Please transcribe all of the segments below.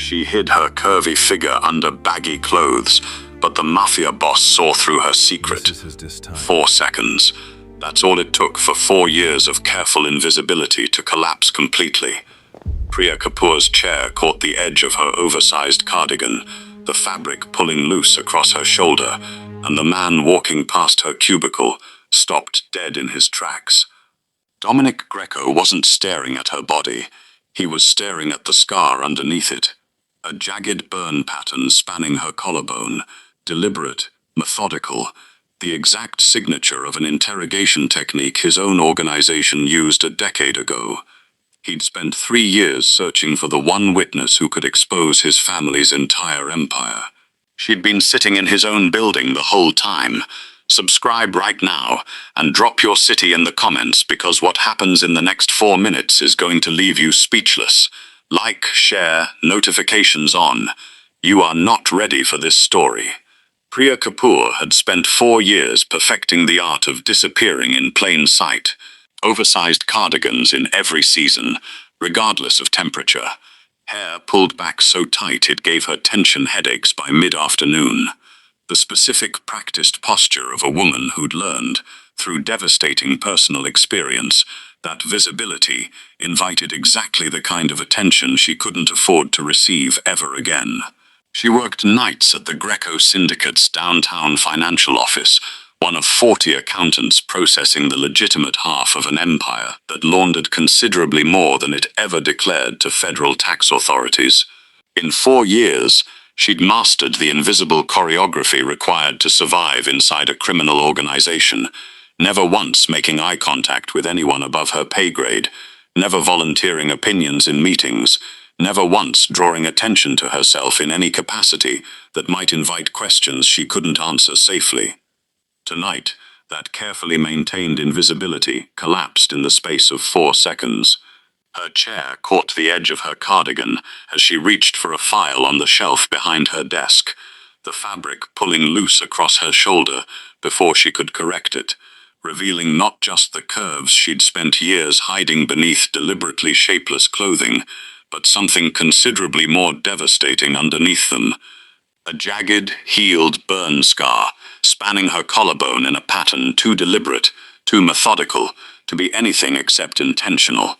She hid her curvy figure under baggy clothes, but the mafia boss saw through her secret. 4 seconds. That's all it took for 4 years of careful invisibility to collapse completely. Priya Kapoor's chair caught the edge of her oversized cardigan, the fabric pulling loose across her shoulder, and the man walking past her cubicle stopped dead in his tracks. Dominic Greco wasn't staring at her body. He was staring at the scar underneath it. A jagged burn pattern spanning her collarbone, deliberate, methodical, the exact signature of an interrogation technique his own organization used a decade ago. He'd spent 3 years searching for the one witness who could expose his family's entire empire. She'd been sitting in his own building the whole time. Subscribe right now and drop your city in the comments, because what happens in the next 4 minutes is going to leave you speechless. Like, share, notifications on. You are not ready for this story. Priya Kapoor had spent 4 years perfecting the art of disappearing in plain sight. Oversized cardigans in every season, regardless of temperature. Hair pulled back so tight it gave her tension headaches by mid-afternoon. The specific practiced posture of a woman who'd learned, through devastating personal experience, that visibility invited exactly the kind of attention she couldn't afford to receive ever again. She worked nights at the Greco Syndicate's downtown financial office, one of 40 accountants processing the legitimate half of an empire that laundered considerably more than it ever declared to federal tax authorities. In 4 years, she'd mastered the invisible choreography required to survive inside a criminal organization, never once making eye contact with anyone above her pay grade, never volunteering opinions in meetings, never once drawing attention to herself in any capacity that might invite questions she couldn't answer safely. Tonight, that carefully maintained invisibility collapsed in the space of 4 seconds. Her chair caught the edge of her cardigan as she reached for a file on the shelf behind her desk, the fabric pulling loose across her shoulder before she could correct it, revealing not just the curves she'd spent years hiding beneath deliberately shapeless clothing, but something considerably more devastating underneath them. A jagged, healed burn scar, spanning her collarbone in a pattern too deliberate, too methodical, to be anything except intentional.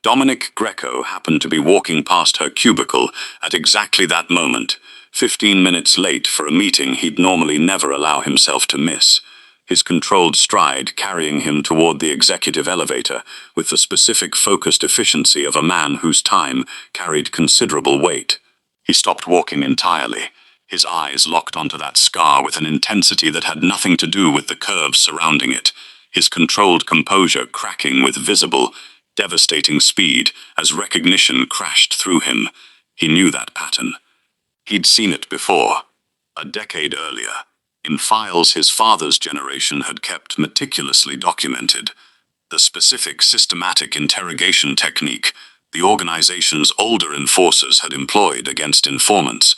Dominic Greco happened to be walking past her cubicle at exactly that moment, 15 minutes late for a meeting he'd normally never allow himself to miss, his controlled stride carrying him toward the executive elevator with the specific focused efficiency of a man whose time carried considerable weight. He stopped walking entirely, his eyes locked onto that scar with an intensity that had nothing to do with the curves surrounding it, his controlled composure cracking with visible, devastating speed as recognition crashed through him. He knew that pattern. He'd seen it before, a decade earlier, in files his father's generation had kept meticulously documented. The specific systematic interrogation technique the organization's older enforcers had employed against informants,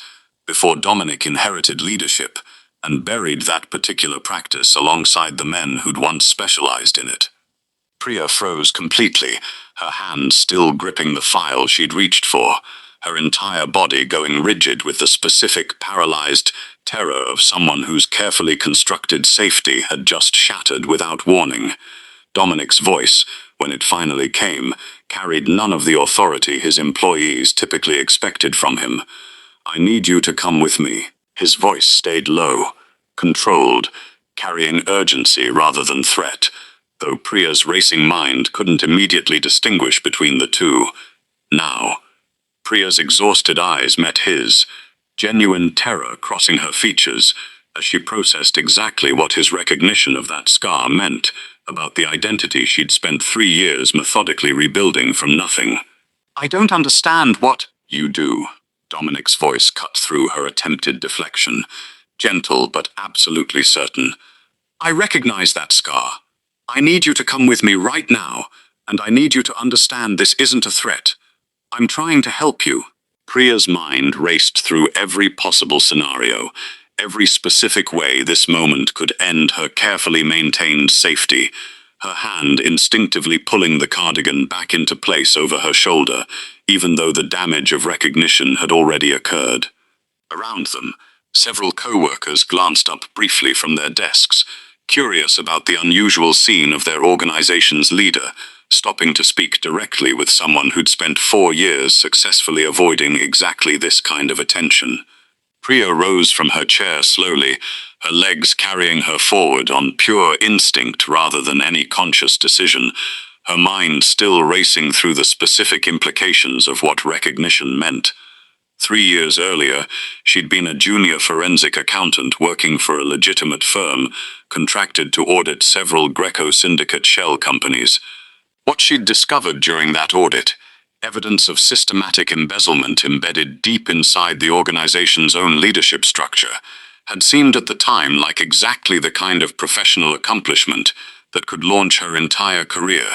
before Dominic inherited leadership and buried that particular practice alongside the men who'd once specialized in it. Priya froze completely, her hand still gripping the file she'd reached for, her entire body going rigid with the specific paralyzed terror of someone whose carefully constructed safety had just shattered without warning. Dominic's voice, when it finally came, carried none of the authority his employees typically expected from him. "I need you to come with me." His voice stayed low, controlled, carrying urgency rather than threat, though Priya's racing mind couldn't immediately distinguish between the two. Now, Priya's exhausted eyes met his, genuine terror crossing her features as she processed exactly what his recognition of that scar meant about the identity she'd spent 3 years methodically rebuilding from nothing. "I don't understand what you do." Dominic's voice cut through her attempted deflection, gentle but absolutely certain. "I recognize that scar. I need you to come with me right now, and I need you to understand this isn't a threat. I'm trying to help you." Priya's mind raced through every possible scenario, every specific way this moment could end her carefully maintained safety, her hand instinctively pulling the cardigan back into place over her shoulder, even though the damage of recognition had already occurred. Around them, several co-workers glanced up briefly from their desks, curious about the unusual scene of their organization's leader, stopping to speak directly with someone who'd spent 4 years successfully avoiding exactly this kind of attention. Priya rose from her chair slowly, her legs carrying her forward on pure instinct rather than any conscious decision, her mind still racing through the specific implications of what recognition meant. 3 years earlier, she'd been a junior forensic accountant working for a legitimate firm, contracted to audit several Greco syndicate shell companies. What she'd discovered during that audit, evidence of systematic embezzlement embedded deep inside the organization's own leadership structure, had seemed at the time like exactly the kind of professional accomplishment that could launch her entire career.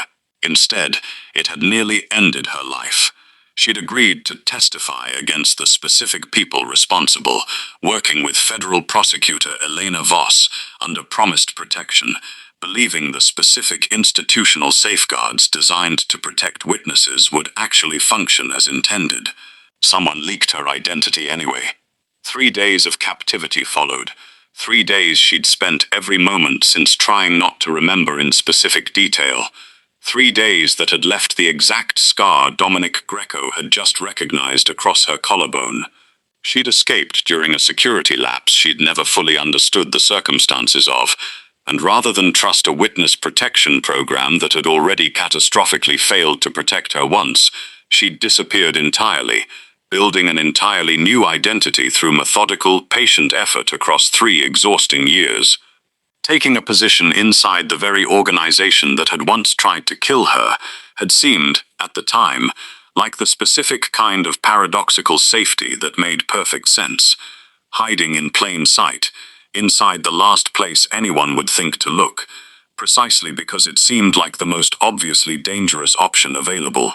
Instead, it had nearly ended her life. She'd agreed to testify against the specific people responsible, working with federal prosecutor Elena Voss under promised protection, believing the specific institutional safeguards designed to protect witnesses would actually function as intended. Someone leaked her identity anyway. 3 days of captivity followed. 3 days she'd spent every moment since trying not to remember in specific detail. 3 days that had left the exact scar Dominic Greco had just recognized across her collarbone. She'd escaped during a security lapse she'd never fully understood the circumstances of, and rather than trust a witness protection program that had already catastrophically failed to protect her once, she'd disappeared entirely, building an entirely new identity through methodical, patient effort across 3 exhausting years. Taking a position inside the very organization that had once tried to kill her had seemed, at the time, like the specific kind of paradoxical safety that made perfect sense, hiding in plain sight, inside the last place anyone would think to look, precisely because it seemed like the most obviously dangerous option available.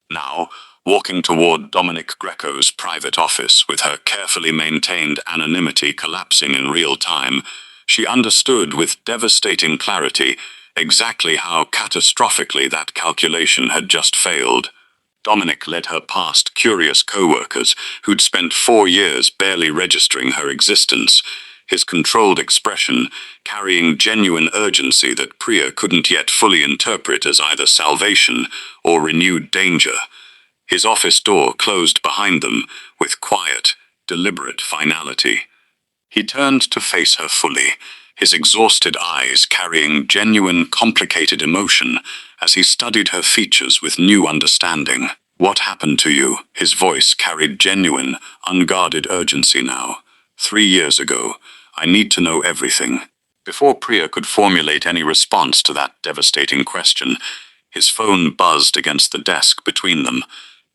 Now, walking toward Dominic Greco's private office with her carefully maintained anonymity collapsing in real time, she understood with devastating clarity exactly how catastrophically that calculation had just failed. Dominic led her past curious co-workers who'd spent 4 years barely registering her existence, his controlled expression carrying genuine urgency that Priya couldn't yet fully interpret as either salvation or renewed danger. His office door closed behind them with quiet, deliberate finality. He turned to face her fully, his exhausted eyes carrying genuine, complicated emotion as he studied her features with new understanding. "What happened to you?" His voice carried genuine, unguarded urgency now. 3 years ago. I need to know everything." Before Priya could formulate any response to that devastating question, his phone buzzed against the desk between them,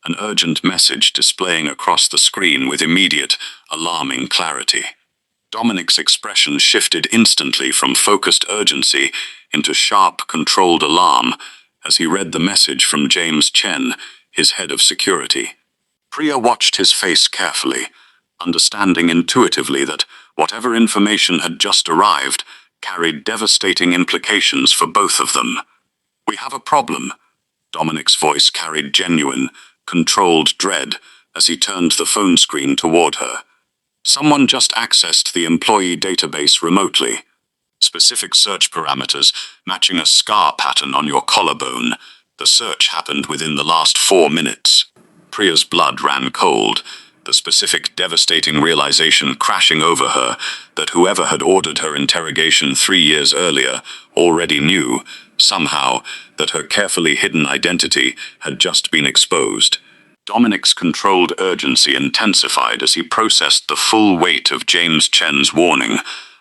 an urgent message displaying across the screen with immediate, alarming clarity. Dominic's expression shifted instantly from focused urgency into sharp, controlled alarm as he read the message from James Chen, his head of security. Priya watched his face carefully, understanding intuitively that whatever information had just arrived carried devastating implications for both of them. "We have a problem." Dominic's voice carried genuine, controlled dread as he turned the phone screen toward her. "Someone just accessed the employee database remotely. Specific search parameters matching a scar pattern on your collarbone. The search happened within the last 4 minutes." Priya's blood ran cold, the specific devastating realization crashing over her that whoever had ordered her interrogation 3 years earlier already knew, somehow, that her carefully hidden identity had just been exposed. Dominic's controlled urgency intensified as he processed the full weight of James Chen's warning,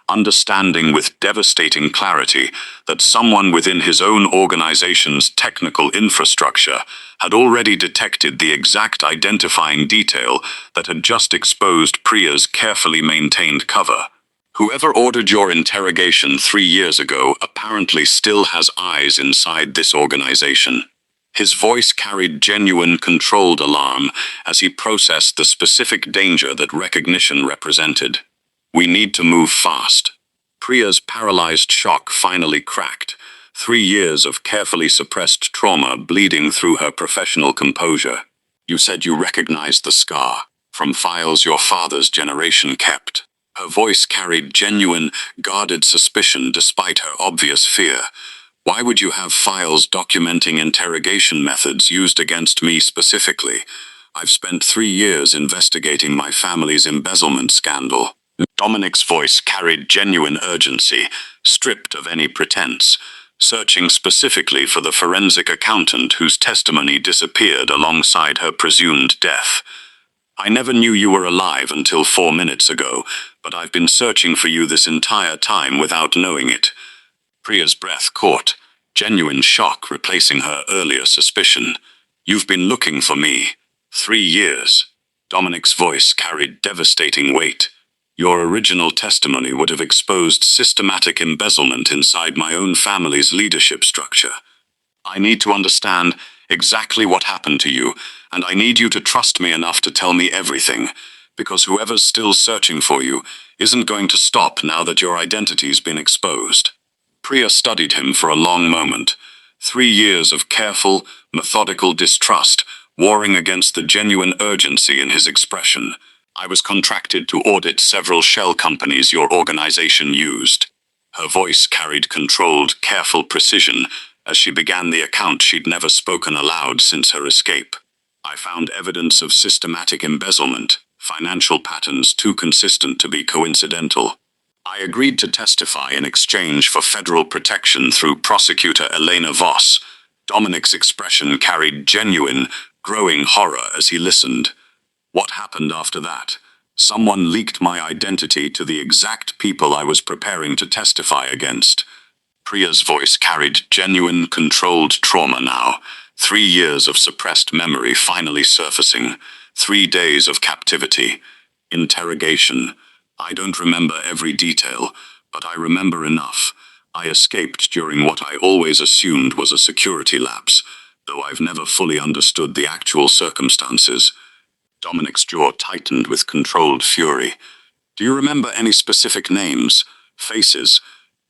understanding with devastating clarity that someone within his own organization's technical infrastructure had already detected the exact identifying detail that had just exposed Priya's carefully maintained cover. "Whoever ordered your interrogation 3 years ago apparently still has eyes inside this organization." His voice carried genuine, controlled alarm as he processed the specific danger that recognition represented. "We need to move fast." Priya's paralyzed shock finally cracked, 3 years of carefully suppressed trauma bleeding through her professional composure. You said you recognized the scar from files your father's generation kept. Her voice carried genuine, guarded suspicion despite her obvious fear. Why would you have files documenting interrogation methods used against me specifically? I've spent 3 years investigating my family's embezzlement scandal. Dominic's voice carried genuine urgency, stripped of any pretense, searching specifically for the forensic accountant whose testimony disappeared alongside her presumed death. I never knew you were alive until 4 minutes ago, but I've been searching for you this entire time without knowing it. Priya's breath caught, genuine shock replacing her earlier suspicion. You've been looking for me. 3 years. Dominic's voice carried devastating weight. Your original testimony would have exposed systematic embezzlement inside my own family's leadership structure. I need to understand exactly what happened to you, and I need you to trust me enough to tell me everything, because whoever's still searching for you isn't going to stop now that your identity's been exposed. Priya studied him for a long moment. 3 years of careful, methodical distrust, warring against the genuine urgency in his expression. I was contracted to audit several shell companies your organization used. Her voice carried controlled, careful precision as she began the account she'd never spoken aloud since her escape. I found evidence of systematic embezzlement, financial patterns too consistent to be coincidental. I agreed to testify in exchange for federal protection through prosecutor Elena Voss. Dominic's expression carried genuine, growing horror as he listened. What happened after that? Someone leaked my identity to the exact people I was preparing to testify against. Priya's voice carried genuine, controlled trauma now. 3 years of suppressed memory finally surfacing. 3 days of captivity. Interrogation. I don't remember every detail, but I remember enough. I escaped during what I always assumed was a security lapse, though I've never fully understood the actual circumstances. Dominic's jaw tightened with controlled fury. Do you remember any specific names, faces,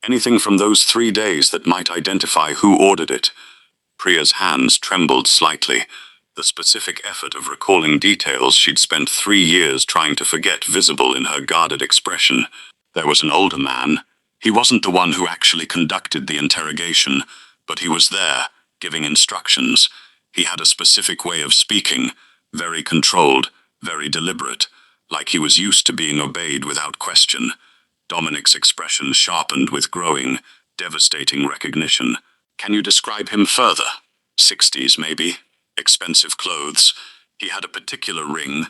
anything from those 3 days that might identify who ordered it? Priya's hands trembled slightly, the specific effort of recalling details she'd spent 3 years trying to forget visible in her guarded expression. There was an older man. He wasn't the one who actually conducted the interrogation, but he was there, giving instructions. He had a specific way of speaking, very controlled, very deliberate, like he was used to being obeyed without question. Dominic's expression sharpened with growing, devastating recognition. Can you describe him further? 60s, maybe? Expensive clothes. He had a particular ring,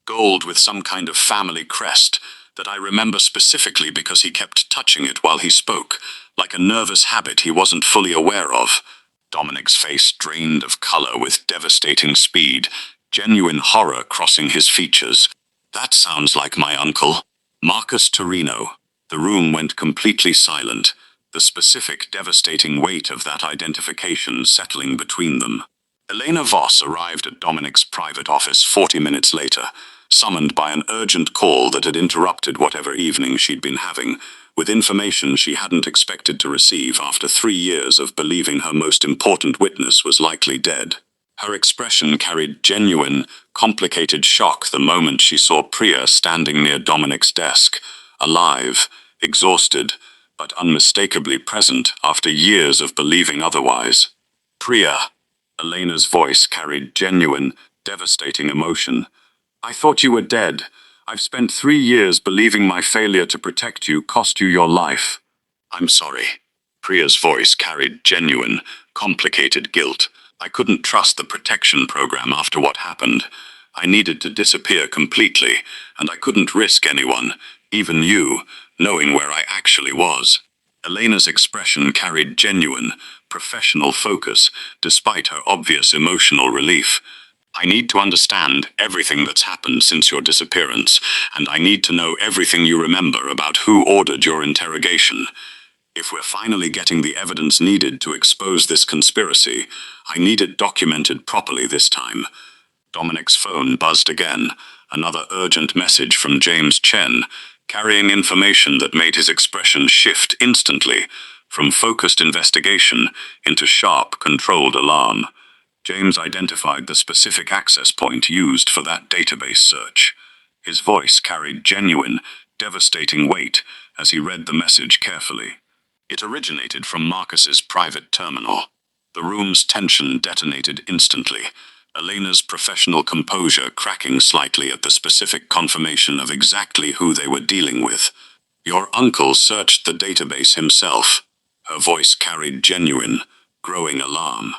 gold with some kind of family crest, that I remember specifically because he kept touching it while he spoke, like a nervous habit he wasn't fully aware of. Dominic's face drained of color with devastating speed, genuine horror crossing his features. That sounds like my uncle. Marcus Torino. The room went completely silent, the specific devastating weight of that identification settling between them. Elena Voss arrived at Dominic's private office 40 minutes later, summoned by an urgent call that had interrupted whatever evening she'd been having, with information she hadn't expected to receive after 3 years of believing her most important witness was likely dead. Her expression carried genuine, complicated shock the moment she saw Priya standing near Dominic's desk, alive, exhausted, but unmistakably present after years of believing otherwise. Priya. Elena's voice carried genuine, devastating emotion. I thought you were dead. I've spent 3 years believing my failure to protect you cost you your life. I'm sorry. Priya's voice carried genuine, complicated guilt. I couldn't trust the protection program after what happened. I needed to disappear completely, and I couldn't risk anyone, even you, knowing where I actually was. Elena's expression carried genuine, professional focus, despite her obvious emotional relief. I need to understand everything that's happened since your disappearance, and I need to know everything you remember about who ordered your interrogation. If we're finally getting the evidence needed to expose this conspiracy, I need it documented properly this time. Dominic's phone buzzed again, another urgent message from James Chen, carrying information that made his expression shift instantly, from focused investigation into sharp, controlled alarm. James identified the specific access point used for that database search. His voice carried genuine, devastating weight as he read the message carefully. It originated from Marcus's private terminal. The room's tension detonated instantly, Elena's professional composure cracking slightly at the specific confirmation of exactly who they were dealing with. "Your uncle searched the database himself." Her voice carried genuine, growing alarm.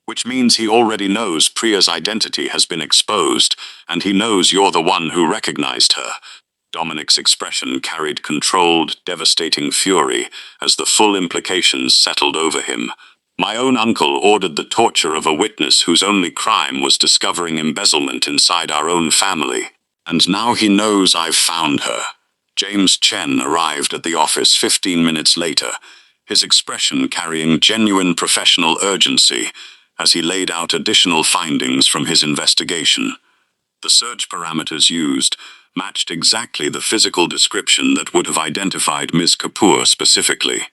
"Which means he already knows Priya's identity has been exposed, and he knows you're the one who recognized her." Dominic's expression carried controlled, devastating fury as the full implications settled over him. "My own uncle ordered the torture of a witness whose only crime was discovering embezzlement inside our own family. And now he knows I've found her." James Chen arrived at the office 15 minutes later, his expression carrying genuine professional urgency as he laid out additional findings from his investigation. The search parameters used matched exactly the physical description that would have identified Ms. Kapoor specifically.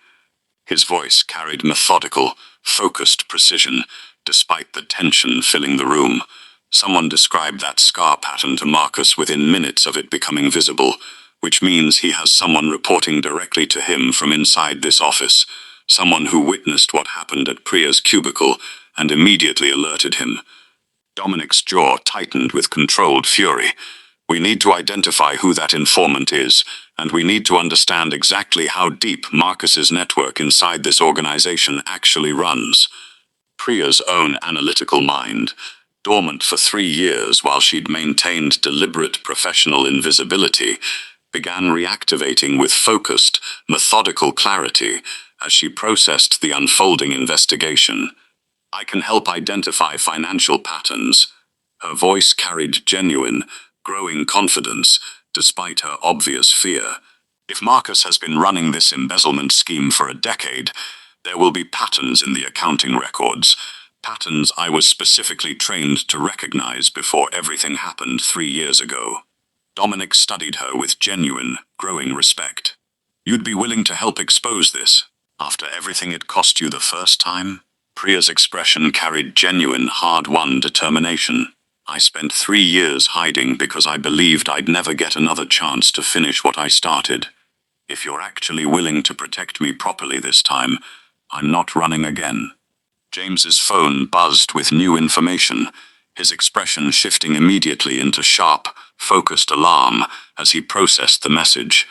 His voice carried methodical, focused precision, despite the tension filling the room. Someone described that scar pattern to Marcus within minutes of it becoming visible, which means he has someone reporting directly to him from inside this office, someone who witnessed what happened at Priya's cubicle and immediately alerted him. Dominic's jaw tightened with controlled fury. "We need to identify who that informant is, and we need to understand exactly how deep Marcus's network inside this organization actually runs." Priya's own analytical mind, dormant for 3 years while she'd maintained deliberate professional invisibility, began reactivating with focused, methodical clarity as she processed the unfolding investigation. "I can help identify financial patterns." Her voice carried genuine, growing confidence, despite her obvious fear. "If Marcus has been running this embezzlement scheme for a decade, there will be patterns in the accounting records, patterns I was specifically trained to recognize before everything happened 3 years ago." Dominic studied her with genuine, growing respect. "You'd be willing to help expose this, after everything it cost you the first time?" Priya's expression carried genuine, hard-won determination. "I spent 3 years hiding because I believed I'd never get another chance to finish what I started. If you're actually willing to protect me properly this time, I'm not running again." James's phone buzzed with new information, his expression shifting immediately into sharp, focused alarm as he processed the message.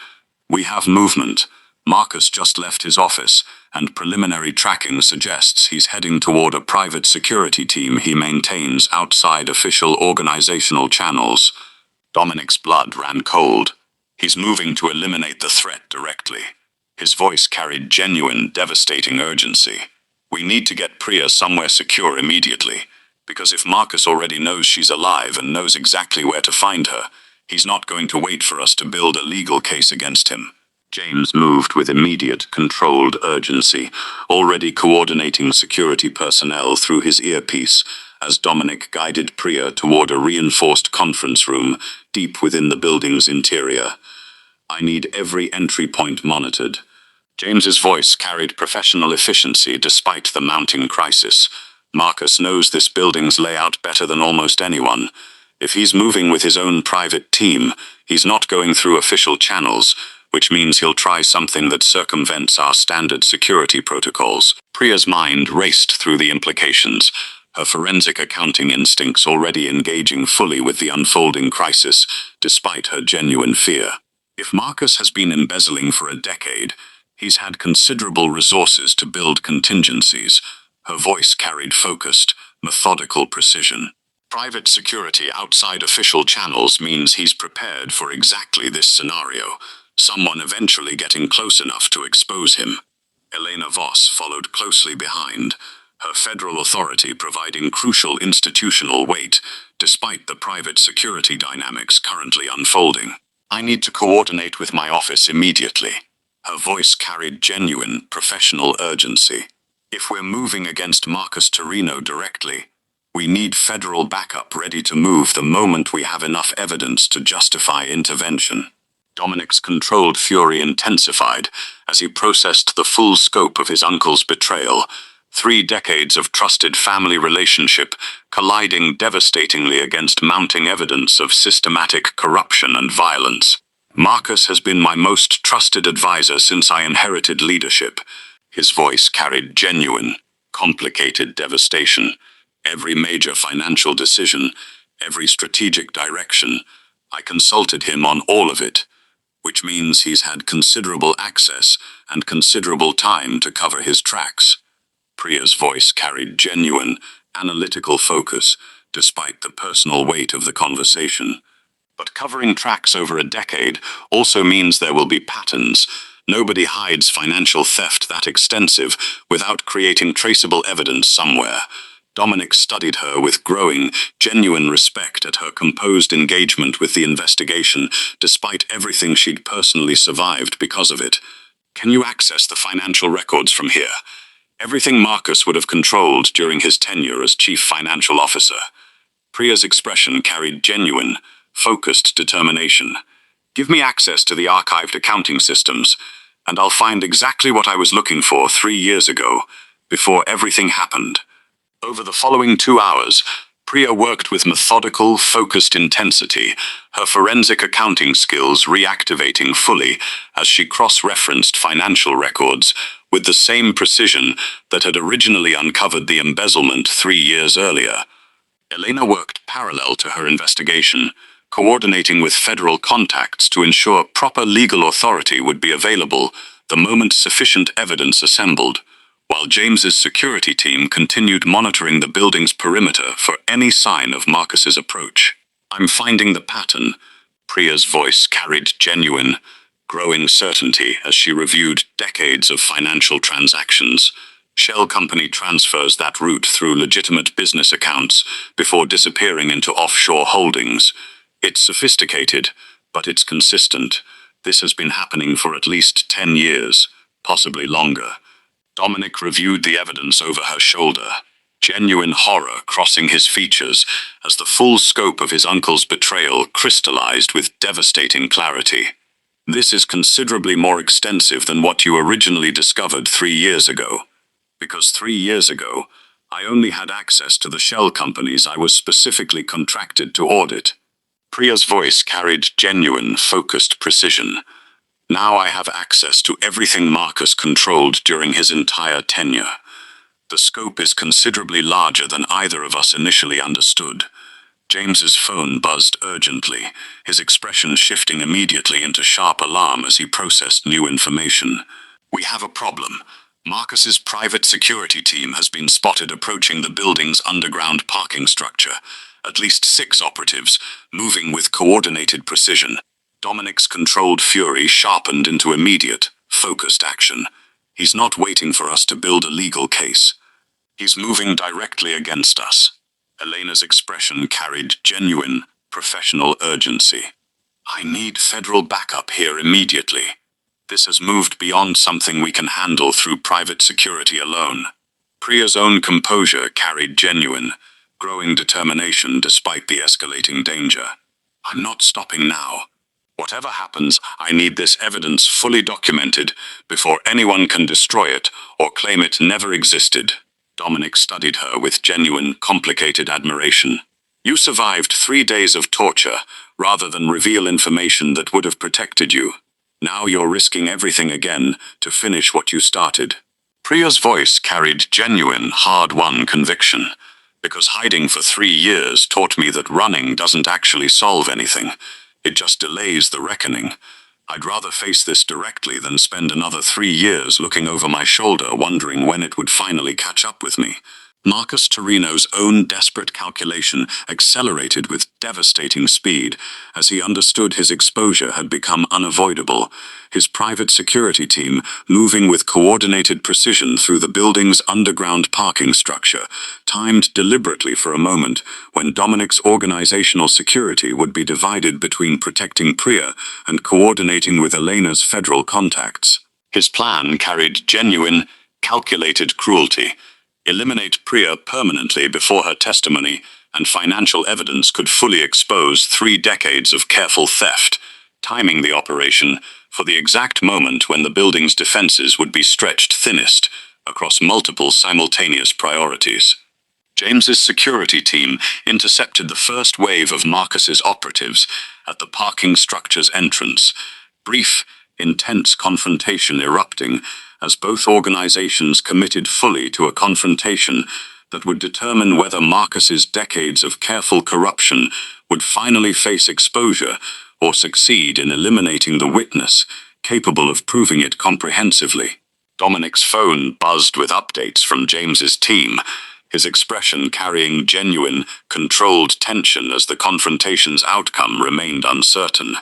"We have movement. Marcus just left his office, and preliminary tracking suggests he's heading toward a private security team he maintains outside official organizational channels." Dominic's blood ran cold. "He's moving to eliminate the threat directly." His voice carried genuine, devastating urgency. "We need to get Priya somewhere secure immediately, because if Marcus already knows she's alive and knows exactly where to find her, he's not going to wait for us to build a legal case against him." James moved with immediate, controlled urgency, already coordinating security personnel through his earpiece as Dominic guided Priya toward a reinforced conference room deep within the building's interior. "I need every entry point monitored." James's voice carried professional efficiency despite the mounting crisis. "Marcus knows this building's layout better than almost anyone. If he's moving with his own private team, he's not going through official channels, which means he'll try something that circumvents our standard security protocols." Priya's mind raced through the implications, her forensic accounting instincts already engaging fully with the unfolding crisis, despite her genuine fear. If Marcus has been embezzling for a decade, he's had considerable resources to build contingencies. Her voice carried focused, methodical precision. Private security outside official channels means he's prepared for exactly this scenario, someone eventually getting close enough to expose him. Elena Voss followed closely behind, her federal authority providing crucial institutional weight, despite the private security dynamics currently unfolding. "I need to coordinate with my office immediately." Her voice carried genuine, professional urgency. "If we're moving against Marcus Torino directly, we need federal backup ready to move the moment we have enough evidence to justify intervention." Dominic's controlled fury intensified as he processed the full scope of his uncle's betrayal. 3 decades of trusted family relationship colliding devastatingly against mounting evidence of systematic corruption and violence. Marcus has been my most trusted advisor since I inherited leadership. His voice carried genuine, complicated devastation. Every major financial decision, every strategic direction, I consulted him on all of it, which means he's had considerable access and considerable time to cover his tracks. Priya's voice carried genuine, analytical focus, despite the personal weight of the conversation. But covering tracks over a decade also means there will be patterns. Nobody hides financial theft that extensive without creating traceable evidence somewhere. Dominic studied her with growing, genuine respect at her composed engagement with the investigation, despite everything she'd personally survived because of it. Can you access the financial records from here? Everything Marcus would have controlled during his tenure as chief financial officer. Priya's expression carried genuine, focused determination. Give me access to the archived accounting systems, and I'll find exactly what I was looking for 3 years ago, before everything happened. Over the following 2 hours, Priya worked with methodical, focused intensity, her forensic accounting skills reactivating fully as she cross-referenced financial records with the same precision that had originally uncovered the embezzlement 3 years earlier. Elena worked parallel to her investigation, coordinating with federal contacts to ensure proper legal authority would be available the moment sufficient evidence assembled, while James's security team continued monitoring the building's perimeter for any sign of Marcus's approach. I'm finding the pattern. Priya's voice carried genuine, growing certainty as she reviewed decades of financial transactions. Shell company transfers that route through legitimate business accounts before disappearing into offshore holdings. It's sophisticated, but it's consistent. This has been happening for at least 10 years, possibly longer. Dominic reviewed the evidence over her shoulder, genuine horror crossing his features as the full scope of his uncle's betrayal crystallized with devastating clarity. This is considerably more extensive than what you originally discovered 3 years ago. Because 3 years ago, I only had access to the shell companies I was specifically contracted to audit. Priya's voice carried genuine, focused precision. Now I have access to everything Marcus controlled during his entire tenure. The scope is considerably larger than either of us initially understood. James's phone buzzed urgently, his expression shifting immediately into sharp alarm as he processed new information. We have a problem. Marcus's private security team has been spotted approaching the building's underground parking structure. At least 6 operatives, moving with coordinated precision. Dominic's controlled fury sharpened into immediate, focused action. He's not waiting for us to build a legal case. He's moving directly against us. Elena's expression carried genuine, professional urgency. I need federal backup here immediately. This has moved beyond something we can handle through private security alone. Priya's own composure carried genuine, growing determination despite the escalating danger. I'm not stopping now. Whatever happens, I need this evidence fully documented before anyone can destroy it or claim it never existed. Dominic studied her with genuine, complicated admiration. You survived 3 days of torture rather than reveal information that would have protected you. Now you're risking everything again to finish what you started. Priya's voice carried genuine, hard-won conviction. Because hiding for 3 years taught me that running doesn't actually solve anything. It just delays the reckoning. I'd rather face this directly than spend another 3 years looking over my shoulder wondering when it would finally catch up with me. Marcus Torino's own desperate calculation accelerated with devastating speed as he understood his exposure had become unavoidable, his private security team moving with coordinated precision through the building's underground parking structure, timed deliberately for a moment when Dominic's organizational security would be divided between protecting Priya and coordinating with Elena's federal contacts. His plan carried genuine, calculated cruelty. Eliminate Priya permanently before her testimony and financial evidence could fully expose 3 decades of careful theft. timing the operation for the exact moment when the building's defenses would be stretched thinnest across multiple simultaneous priorities. James's security team intercepted the first wave of Marcus's operatives at the parking structure's entrance, brief, intense confrontation erupting as both organizations committed fully to a confrontation that would determine whether Marcus's decades of careful corruption would finally face exposure or succeed in eliminating the witness capable of proving it comprehensively. Dominic's phone buzzed with updates from James's team, his expression carrying genuine, controlled tension as the confrontation's outcome remained uncertain.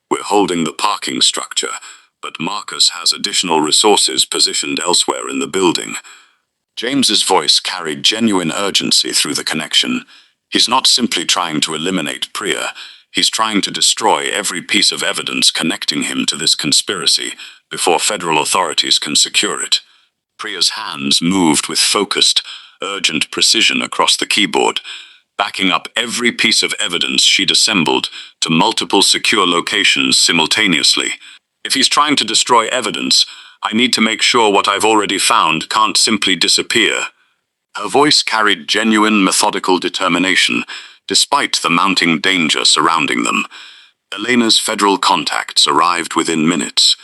"We're holding the parking structure, but Marcus has additional resources positioned elsewhere in the building." James's voice carried genuine urgency through the connection. He's not simply trying to eliminate Priya, he's trying to destroy every piece of evidence connecting him to this conspiracy before federal authorities can secure it. Priya's hands moved with focused, urgent precision across the keyboard, backing up every piece of evidence she'd assembled to multiple secure locations simultaneously. "If he's trying to destroy evidence, I need to make sure what I've already found can't simply disappear." Her voice carried genuine, methodical determination, despite the mounting danger surrounding them. Elena's federal contacts arrived within minutes,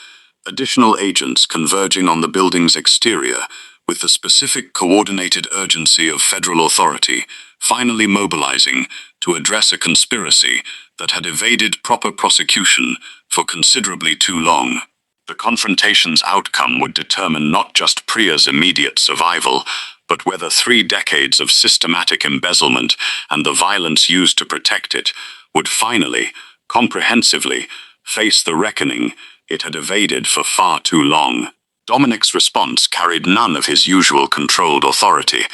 additional agents converging on the building's exterior, with the specific coordinated urgency of federal authority finally mobilizing to address a conspiracy that had evaded proper prosecution for considerably too long. The confrontation's outcome would determine not just Priya's immediate survival, but whether 3 decades of systematic embezzlement and the violence used to protect it would finally, comprehensively, face the reckoning it had evaded for far too long. Dominic's response carried none of his usual controlled authority,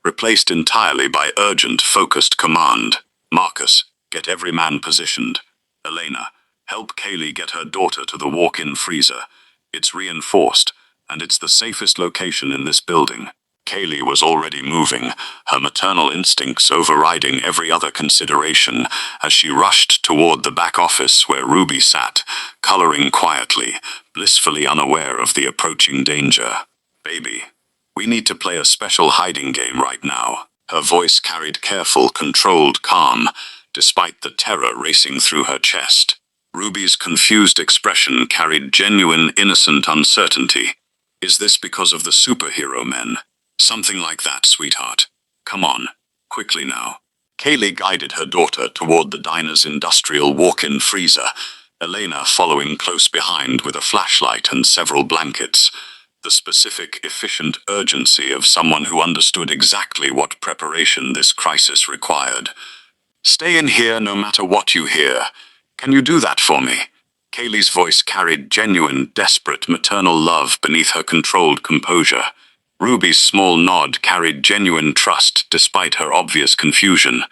replaced entirely by urgent, focused command. "Marcus, get every man positioned. Elena, help Kaylee get her daughter to the walk-in freezer. It's reinforced, and it's the safest location in this building." Kaylee was already moving, her maternal instincts overriding every other consideration as she rushed toward the back office where Ruby sat, coloring quietly, blissfully unaware of the approaching danger. "Baby, we need to play a special hiding game right now." Her voice carried careful, controlled calm, despite the terror racing through her chest. Ruby's confused expression carried genuine, innocent uncertainty. "Is this because of the superhero men?" "Something like that, sweetheart. Come on, quickly now." Kaylee guided her daughter toward the diner's industrial walk-in freezer, Elena following close behind with a flashlight and several blankets. The specific, efficient urgency of someone who understood exactly what preparation this crisis required. "Stay in here no matter what you hear. Can you do that for me?" Kaylee's voice carried genuine, desperate maternal love beneath her controlled composure. Ruby's small nod carried genuine trust despite her obvious confusion.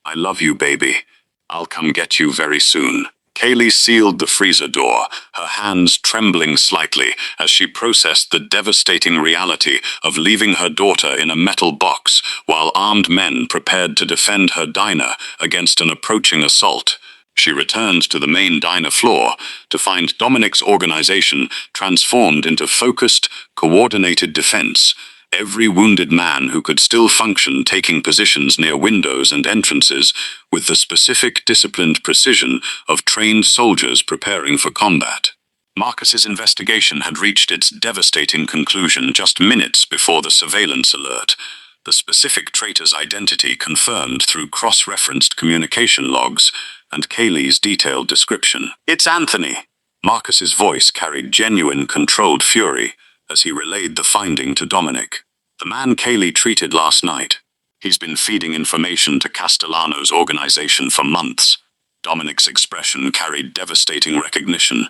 "I love you, baby. I'll come get you very soon." Kaylee sealed the freezer door, her hands trembling slightly as she processed the devastating reality of leaving her daughter in a metal box while armed men prepared to defend her diner against an approaching assault. She returned to the main diner floor to find Dominic's organization transformed into focused, coordinated defense, every wounded man who could still function taking positions near windows and entrances with the specific disciplined precision of trained soldiers preparing for combat. Marcus's investigation had reached its devastating conclusion just minutes before the surveillance alert, the specific traitor's identity confirmed through cross-referenced communication logs and Kaylee's detailed description. "It's Anthony." Marcus's voice carried genuine, controlled fury as he relayed the finding to Dominic. "The man Kaylee treated last night. He's been feeding information to Castellano's organization for months." Dominic's expression carried devastating recognition,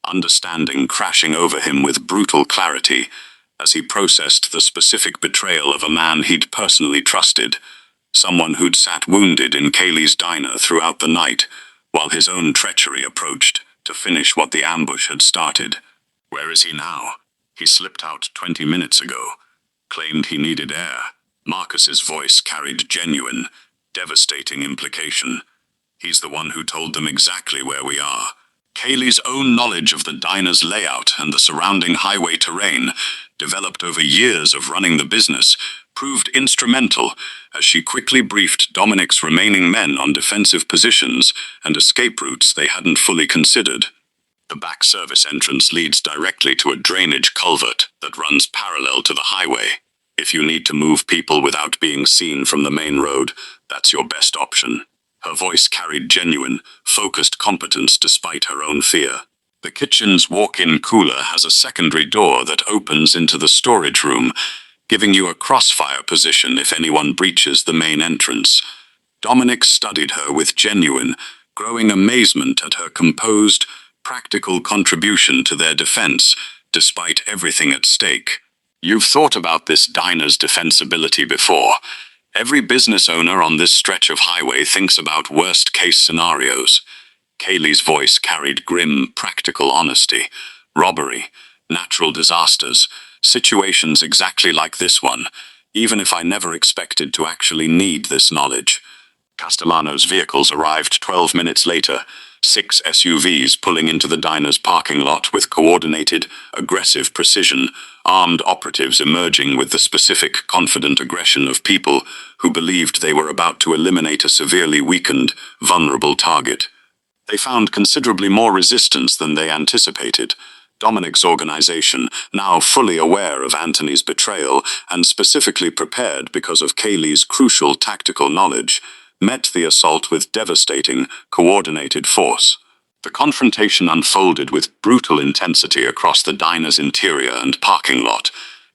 understanding crashing over him with brutal clarity as he processed the specific betrayal of a man he'd personally trusted, someone who'd sat wounded in Kaylee's diner throughout the night, while his own treachery approached to finish what the ambush had started. "Where is he now? He slipped out 20 minutes ago. Claimed he needed air." Marcus's voice carried genuine, devastating implication. "He's the one who told them exactly where we are." Kaylee's own knowledge of the diner's layout and the surrounding highway terrain, developed over years of running the business, proved instrumental as she quickly briefed Dominic's remaining men on defensive positions and escape routes they hadn't fully considered. The back service entrance leads directly to a drainage culvert that runs parallel to the highway. If you need to move people without being seen from the main road, that's your best option. Her voice carried genuine, focused competence despite her own fear. The kitchen's walk-in cooler has a secondary door that opens into the storage room, giving you a crossfire position if anyone breaches the main entrance. Dominic studied her with genuine, growing amazement at her composed, practical contribution to their defense, despite everything at stake. You've thought about this diner's defensibility before. Every business owner on this stretch of highway thinks about worst-case scenarios. Kaylee's voice carried grim, practical honesty. Robbery, natural disasters, situations exactly like this one, even if I never expected to actually need this knowledge. Castellano's vehicles arrived 12 minutes later, 6 SUVs pulling into the diner's parking lot with coordinated, aggressive precision, armed operatives emerging with the specific, confident aggression of people who believed they were about to eliminate a severely weakened, vulnerable target. They found considerably more resistance than they anticipated. Dominic's organization, now fully aware of Anthony's betrayal and specifically prepared because of Kaylee's crucial tactical knowledge, met the assault with devastating, coordinated force. The confrontation unfolded with brutal intensity across the diner's interior and parking lot,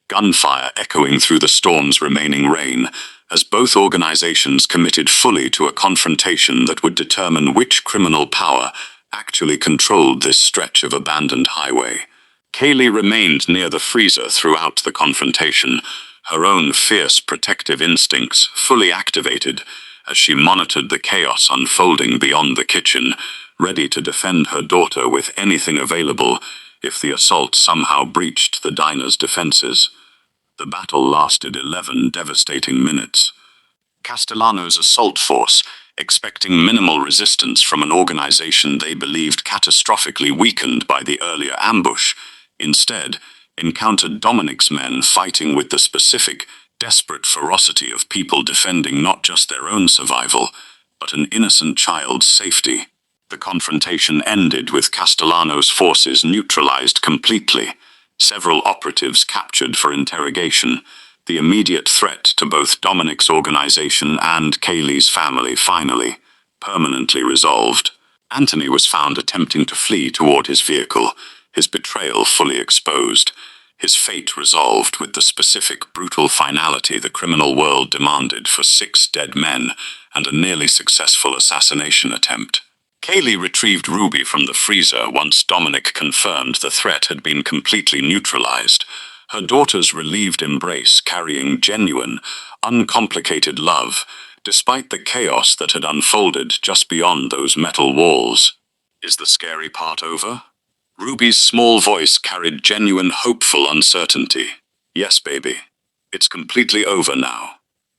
gunfire echoing through the storm's remaining rain, as both organizations committed fully to a confrontation that would determine which criminal power actually controlled this stretch of abandoned highway. Kaylee remained near the freezer throughout the confrontation, her own fierce protective instincts fully activated as she monitored the chaos unfolding beyond the kitchen, ready to defend her daughter with anything available if the assault somehow breached the diner's defenses. The battle lasted 11 devastating minutes. Castellano's assault force, expecting minimal resistance from an organization they believed catastrophically weakened by the earlier ambush, instead encountered Dominic's men fighting with the specific, desperate ferocity of people defending not just their own survival, but an innocent child's safety. The confrontation ended with Castellano's forces neutralized completely, several operatives captured for interrogation, the immediate threat to both Dominic's organization and Kaylee's family finally, permanently resolved. Anthony was found attempting to flee toward his vehicle, his betrayal fully exposed, his fate resolved with the specific brutal finality the criminal world demanded for 6 dead men and a nearly successful assassination attempt. Kaylee retrieved Ruby from the freezer once Dominic confirmed the threat had been completely neutralized, her daughter's relieved embrace carrying genuine, uncomplicated love, despite the chaos that had unfolded just beyond those metal walls. Is the scary part over? Ruby's small voice carried genuine, hopeful uncertainty. Yes, baby. It's completely over now.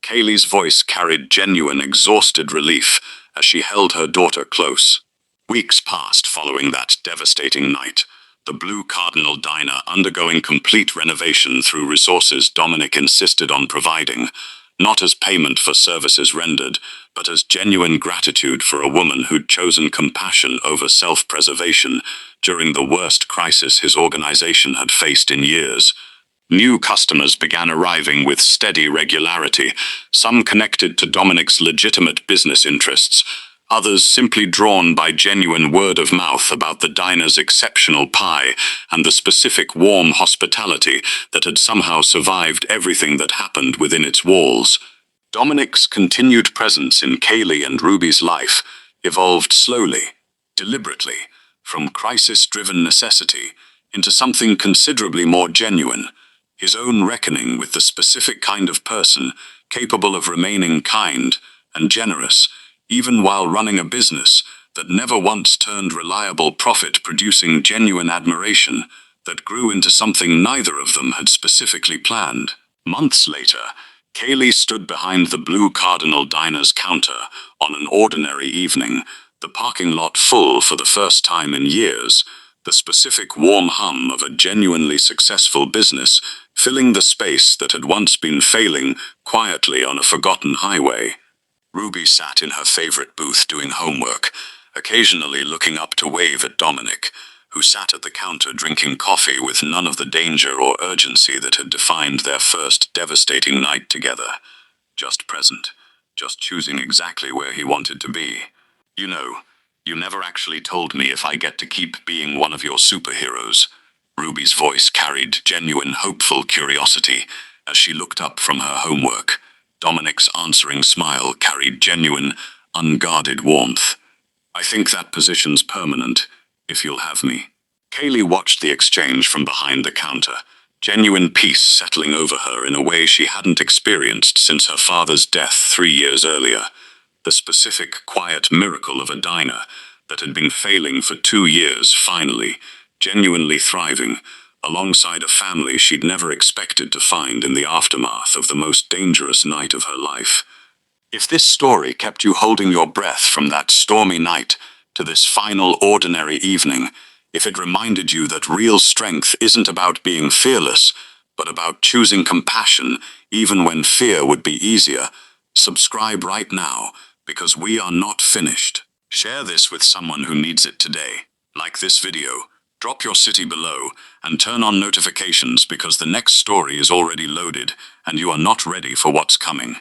Kaylee's voice carried genuine, exhausted relief as she held her daughter close. Weeks passed following that devastating night, the Blue Cardinal Diner undergoing complete renovation through resources Dominic insisted on providing, not as payment for services rendered, but as genuine gratitude for a woman who'd chosen compassion over self-preservation during the worst crisis his organization had faced in years. New customers began arriving with steady regularity, some connected to Dominic's legitimate business interests, others simply drawn by genuine word of mouth about the diner's exceptional pie and the specific warm hospitality that had somehow survived everything that happened within its walls. Dominic's continued presence in Kaylee and Ruby's life evolved slowly, deliberately, from crisis-driven necessity into something considerably more genuine, his own reckoning with the specific kind of person capable of remaining kind and generous, even while running a business that never once turned reliable profit, producing genuine admiration that grew into something neither of them had specifically planned. Months later, Kaylee stood behind the Blue Cardinal Diner's counter on an ordinary evening, The parking lot full for the first time in years, the specific warm hum of a genuinely successful business filling the space that had once been failing quietly on a forgotten highway. Ruby sat in her favorite booth doing homework, occasionally looking up to wave at Dominic, who sat at the counter drinking coffee with none of the danger or urgency that had defined their first devastating night together. Just present, just choosing exactly where he wanted to be. You know, you never actually told me if I get to keep being one of your superheroes. Ruby's voice carried genuine, hopeful curiosity as she looked up from her homework. Dominic's answering smile carried genuine, unguarded warmth. I think that position's permanent, if you'll have me. Kaylee watched the exchange from behind the counter, genuine peace settling over her in a way she hadn't experienced since her father's death 3 years earlier. The specific, quiet miracle of a diner that had been failing for 2 years finally, genuinely thriving, alongside a family she'd never expected to find in the aftermath of the most dangerous night of her life. If this story kept you holding your breath from that stormy night to this final ordinary evening, if it reminded you that real strength isn't about being fearless, but about choosing compassion even when fear would be easier, subscribe right now, because we are not finished. Share this with someone who needs it today. Like this video, drop your city below, and turn on notifications because the next story is already loaded and you are not ready for what's coming.